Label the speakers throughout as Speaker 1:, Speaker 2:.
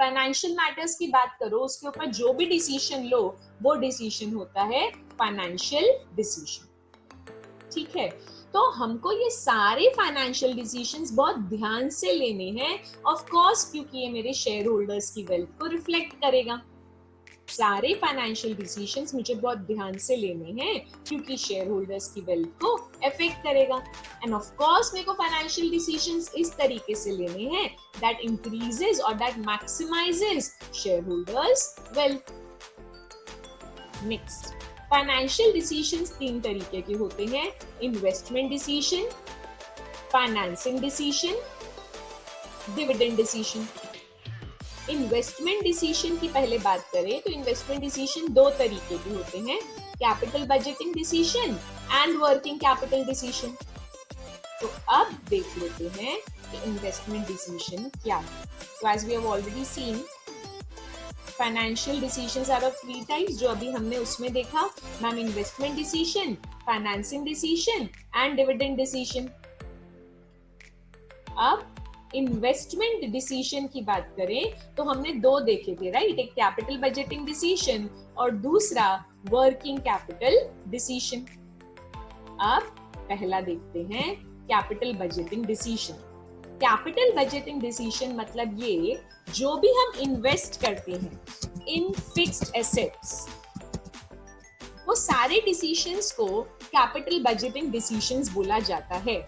Speaker 1: Financial matters की बात करो, उसके ऊपर जो भी डिसीजन लो वो डिसीजन होता है फाइनेंशियल डिसीजन। ठीक है, तो हमको ये सारे फाइनेंशियल डिसीजंस बहुत ध्यान से लेने हैं, ऑफ कोर्स, क्योंकि ये मेरे शेयर होल्डर्स की वेल्थ को रिफ्लेक्ट करेगा। सारे फाइनेंशियल डिसीजंस मुझे बहुत ध्यान से लेने हैं क्योंकि शेयर होल्डर्स की वेल्थ को अफेक्ट करेगा। एंड ऑफ कोर्स मेरे को फाइनेंशियल डिसीजंस इस तरीके से लेने हैं दैट इंक्रीजेस और that maximises share holders wealth. Next, financial decisions 3 तरीके के होते हैं, investment decision, financing decision, dividend decision. Investment decision की पहले बात करें तो इन्वेस्टमेंट डिसीजन 2 तरीके के होते हैं, capital budgeting decision and working capital decision. तो अब देख लेते हैं कि इन्वेस्टमेंट डिसीजन क्या है। तो as we have already seen, financial decisions are of 3 types, जो अभी हमने उसमें देखा ma'am, investment decision, financing decision and dividend decision. अब इन्वेस्टमेंट डिसीजन की बात करें तो हमने 2 देखे थे, राइट? एक कैपिटल बजटिंग डिसीजन और दूसरा वर्किंग कैपिटल डिसीजन। अब पहला देखते हैं capital budgeting decision. Capital budgeting decision मतलब ये, जो भी हम इन्वेस्ट करते हैं इन फिक्स्ड एसेट्स, वो सारे डिसीजंस को कैपिटल बजटिंग डिसीजंस बोला जाता है।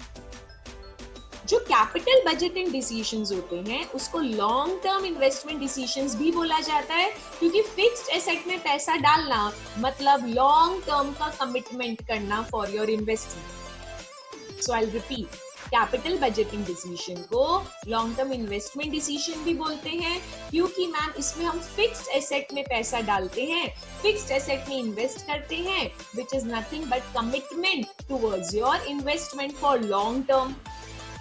Speaker 1: जो कैपिटल बजटिंग डिसीजंस होते हैं उसको लॉन्ग टर्म इन्वेस्टमेंट डिसीजंस भी बोला जाता है, क्योंकि फिक्स्ड एसेट में पैसा डालना मतलब लॉन्ग टर्म का कमिटमेंट करना for your investment. So I will repeat, capital budgeting decision को लॉन्ग टर्म इन्वेस्टमेंट डिसीजन भी बोलते हैं, क्योंकि मैम इसमें हम फिक्स्ड एसेट में पैसा डालते हैं, फिक्स्ड एसेट में इन्वेस्ट करते हैं, which is nothing but commitment towards your investment for long term.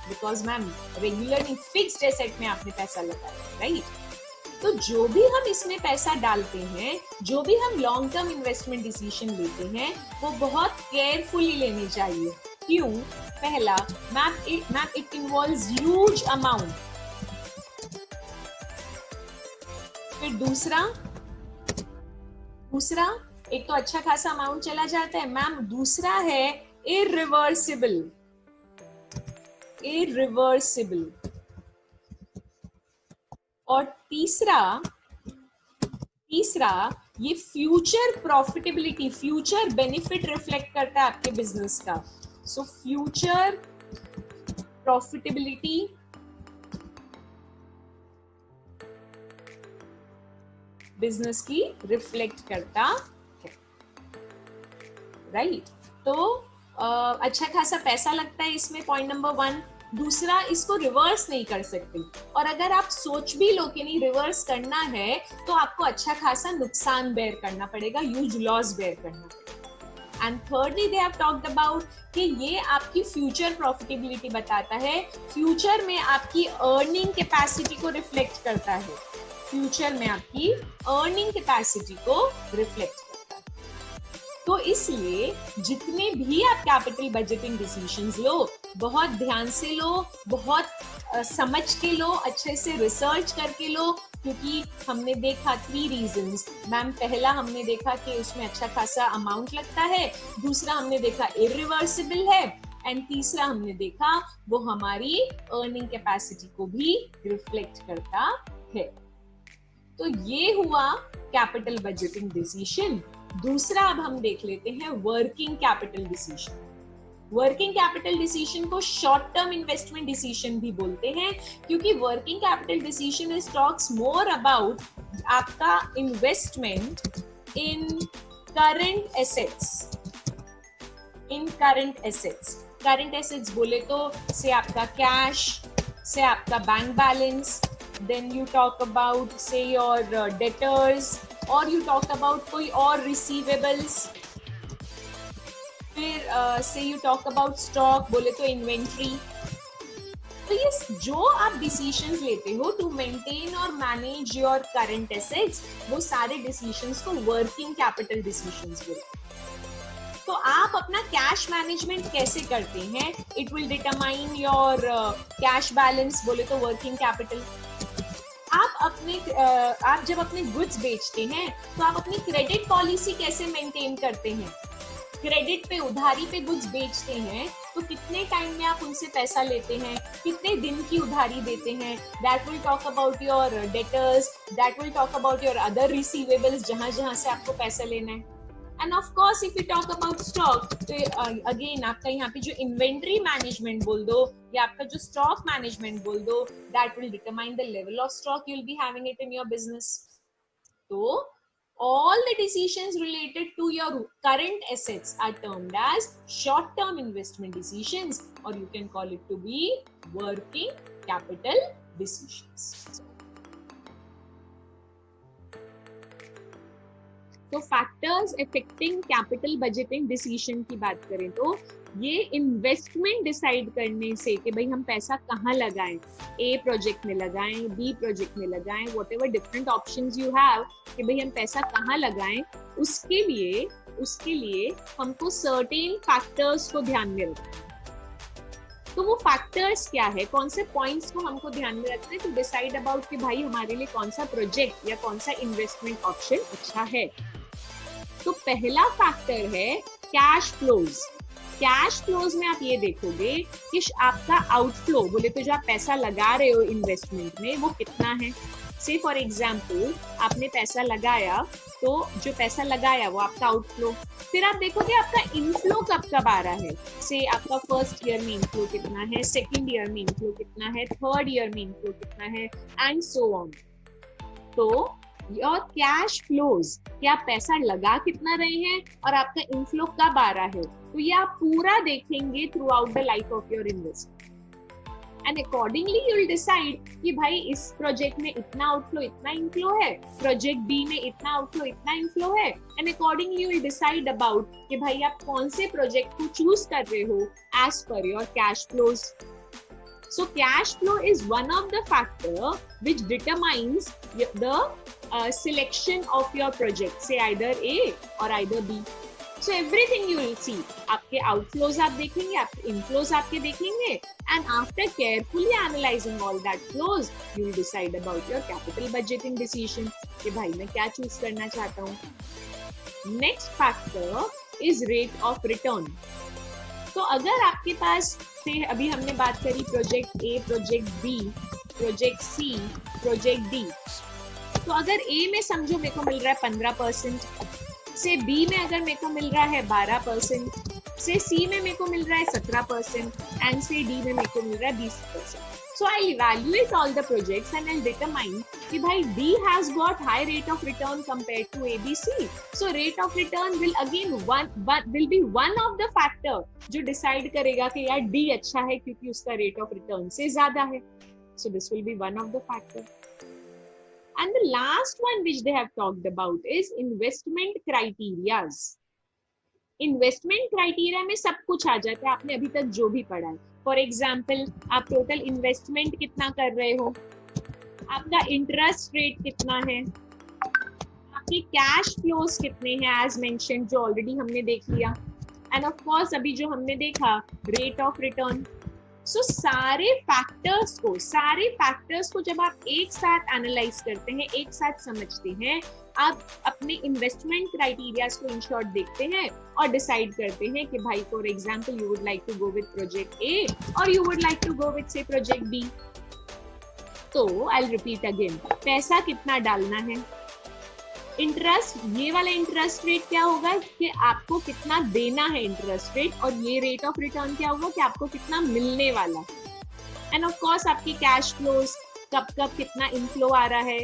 Speaker 1: Because ma'am regularly fixed asset में आपने पैसा लगाया, राइट? तो जो भी हम इसमें पैसा डालते हैं, जो भी हम लॉन्ग टर्म इन्वेस्टमेंट डिसीजन लेते हैं, वो बहुत केयरफुली लेने चाहिए। क्यों? पहला, ma'am it involves huge amount. फिर दूसरा एक तो अच्छा खासा अमाउंट चला जाता है मैम, दूसरा है इररिवर्सिबल। और तीसरा ये future profitability, future benefit reflect करता है आपके बिजनेस का। सो फ्यूचर प्रॉफिटेबिलिटी बिजनेस की रिफ्लेक्ट करता है, राइट? तो अच्छा खासा पैसा लगता है इसमें, पॉइंट नंबर 1। दूसरा, इसको रिवर्स नहीं कर सकते, और अगर आप सोच भी लो कि नहीं रिवर्स करना है तो आपको अच्छा खासा नुकसान बेयर करना पड़ेगा, ह्यूज लॉस बेयर करना पड़ेगा। And thirdly they have talked about कि ये आपकी फ्यूचर प्रॉफिटेबिलिटी बताता है, फ्यूचर में आपकी अर्निंग कैपेसिटी को रिफ्लेक्ट करता है, फ्यूचर में आपकी अर्निंग कैपेसिटी को रिफ्लेक्ट करता है। तो इसलिए जितने भी आप कैपिटल बजटिंग डिसीजंस लो, बहुत ध्यान से लो, बहुत समझ के लो, अच्छे से रिसर्च करके लो, क्योंकि हमने देखा 3 रीजंस मैम। पहला हमने देखा कि उसमें अच्छा खासा अमाउंट लगता है, दूसरा हमने देखा इररिवर्सिबल है, एंड तीसरा हमने देखा वो हमारी अर्निंग कैपेसिटी को भी रिफ्लेक्ट करता है। तो ये हुआ कैपिटल बजटिंग डिसीजन। दूसरा अब हम देख लेते हैं working capital decision. Working capital decision को शॉर्ट टर्म इन्वेस्टमेंट डिसीजन भी बोलते हैं, क्योंकि working capital decision is talks more about आपका investment in current assets. Current assets बोले तो से आपका कैश, से आपका bank balance, then you talk about say your debtors, or you talk about कोई और receivables, फिर say you talk about stock, बोले तो inventory। तो ये जो आप decisions लेते हो to maintain और manage your current assets, वो सारे decisions को working capital decisions बोलते हैं। तो आप अपना कैश मैनेजमेंट कैसे करते हैं, it will determine your cash balance, बोले तो वर्किंग कैपिटल। आप जब अपने गुड्स बेचते हैं तो आप अपनी क्रेडिट पॉलिसी कैसे मेंटेन करते हैं? क्रेडिट पे, उधारी पे गुड्स बेचते हैं तो कितने टाइम में आप उनसे पैसा लेते हैं, कितने दिन की उधारी देते हैं? That will talk about your debtors, that will talk about your other receivables, जहां जहां से आपको पैसा लेना है. And of course if you talk about stock, तो अगेन आपका यहाँ पे जो इन्वेंट्री मैनेजमेंट बोल दो या आपका जो स्टॉक मैनेजमेंट बोल दो, that will determine the level of stock you will be having it in your business. तो all the decisions related to your current assets are termed as short-term investment decisions, or you can call it to be working capital decisions. तो factors affecting capital budgeting decision की बात करें तो ये investment decide करने से कि भाई हम पैसा कहाँ लगाएं, ए प्रोजेक्ट में लगाएं, बी प्रोजेक्ट में लगाएं, whatever different options you have कि भाई हम पैसा कहाँ लगाएं, उसके लिए हमको सर्टेन फैक्टर्स को ध्यान में रखना है. तो वो फैक्टर्स क्या है, कौन से पॉइंट्स को हमको ध्यान में रखना है टू डिसाइड अबाउट कि भाई हमारे लिए कौन सा प्रोजेक्ट या कौन सा इन्वेस्टमेंट ऑप्शन अच्छा है. तो पहला फैक्टर है कैश फ्लोज. कैश फ्लोज में आप ये देखोगे कि आपका आउटफ्लो, बोले तो जो आप पैसा लगा रहे हो इन्वेस्टमेंट में, वो कितना है. से फॉर एग्जाम्पल आपने पैसा लगाया, तो जो पैसा लगाया वो आपका आउटफ्लो. फिर आप देखोगे आपका इनफ्लो कब कब आ रहा है. से आपका फर्स्ट ईयर में इनफ्लो कितना है, सेकेंड ईयर में इनफ्लो कितना है, थर्ड ईयर में इनफ्लो कितना है, एंड सो ऑन. तो योर कैश फ्लोज, कि आप पैसा लगा कितना रहे हैं और आपका इनफ्लो कब आ रहा है, तो ये आप पूरा देखेंगे through out the life of your investment. And accordingly you will decide कि भाई इस प्रोजेक्ट में इतना आउटफ्लो इतना इनफ्लो है, प्रोजेक्ट बी में इतना आउटफ्लो इतना इनफ्लो है. And accordingly you will decide about कि भाई आप कौन से प्रोजेक्ट को चूज कर रहे हो as per your cash flows. So cash flow is one of the factor which determines the selection of your project, say either A or either B. So everything you will see, आपके outflows आप देखेंगे, आपके inflows आपके देखेंगे, and after carefully analyzing all that flows, you will decide about your capital budgeting decision कि भाई मैं क्या choose करना चाहता हूँ. Next factor is rate of return. तो अगर आपके पास से अभी हमने बात करी project A, project B, project C, project D, तो अगर ए में समझो मेरे को मिल रहा है 15%, से बी में अगर मेरे को मिल रहा है 12%, से सी में मेरे को मिल रहा है 17%, एंड से डी में मेरे को मिल रहा है 20%. So I'll evaluate all the projects and I'll determine कि भाई D has got high rate of return compared to ABC. So rate of return will again will be one of the factor जो decide करेगा कि यार D अच्छा है क्योंकि उसका rate of return से ज्यादा है. So this will be one of the factor. And the last one which they have talked about is investment criterias. Investment criteria में सब कुछ आ जाता है, आपने अभी तक जो भी पढ़ा है. फॉर एग्जाम्पल आप टोटल इन्वेस्टमेंट कितना कर रहे हो, आपका इंटरेस्ट रेट कितना है, आपके कैश फ्लोज कितने हैं एज मेंशन जो ऑलरेडी हमने देख लिया, एंड ऑफ कोर्स अभी जो हमने देखा रेट ऑफ रिटर्न. सो सारे फैक्टर्स को जब आप एक साथ एनालाइज करते हैं, एक साथ समझते हैं, आप अपने इन्वेस्टमेंट क्राइटेरियाज को इन शॉर्ट देखते हैं और डिसाइड करते हैं कि भाई for example you would like to go with project A और you would like to go with say project B. तो आई विल रिपीट अगेन, पैसा कितना डालना है, इंटरेस्ट, ये वाला इंटरेस्ट रेट क्या होगा कि आपको कितना देना है इंटरेस्ट रेट, और ये रेट ऑफ रिटर्न क्या होगा कि आपको कितना मिलने वाला. एंड ऑफ कोर्स आपकी कैश फ्लोज, कब कब कितना इनफ्लो आ रहा है,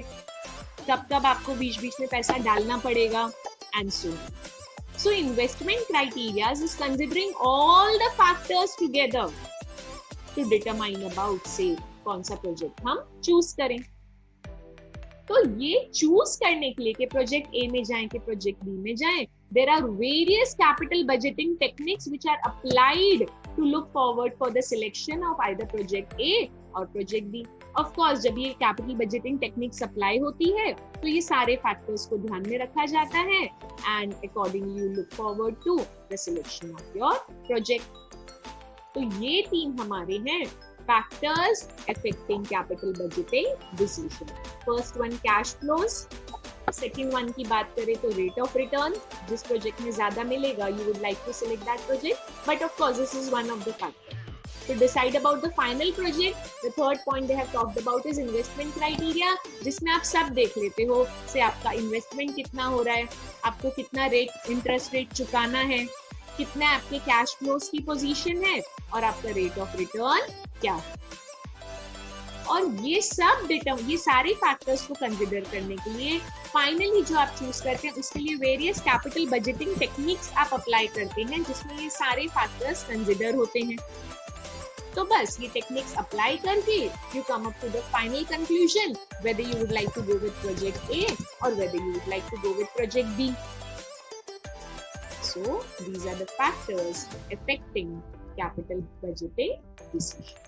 Speaker 1: कब कब आपको बीच बीच में पैसा डालना पड़ेगा, and so investment criteria is considering all the factors together to determine about say कौन सा प्रोजेक्ट हम चूज करें. तो ये चूज करने के लिए कि प्रोजेक्ट ए में जाएं कि प्रोजेक्ट बी में जाएं, there are various capital budgeting techniques which are applied to look forward for the selection of either project A or project B. Of course जब ये कैपिटल बजटिंग टेक्निक्स अप्लाई होती है तो ये सारे फैक्टर्स को ध्यान में रखा जाता है, and accordingly you look forward to the selection of your project. तो ये तीन हमारे हैं factors affecting capital budgeting decision. First one cash flows. Second one की बात करें तो rate of return. जिस project में ज़्यादा मिलेगा, you would like to select that project. But of course, this is one of the factors. To decide about the final project, the third point they have talked about is investment criteria, जिसमें आप सब देख लेते हो से आपका investment कितना हो रहा है, आपको कितना रेट इंटरेस्ट रेट चुकाना है, कितना आपके कैश फ्लोस की पोजीशन है और आपका रेट ऑफ रिटर्न क्या है. और ये सारे फैक्टर्स को कंसिडर करने के लिए फाइनली जो आप चूज करते हैं उसके लिए वेरियस कैपिटल बजटिंग टेक्निक्स आप अप्लाई करते हैं जिसमें ये सारे फैक्टर्स कंसिडर होते हैं. तो बस ये टेक्निक्स अप्लाई करके you come up to the final conclusion whether you would like to go with project A or whether you would like to go with project B. So these are the factors affecting capital budgeting decision.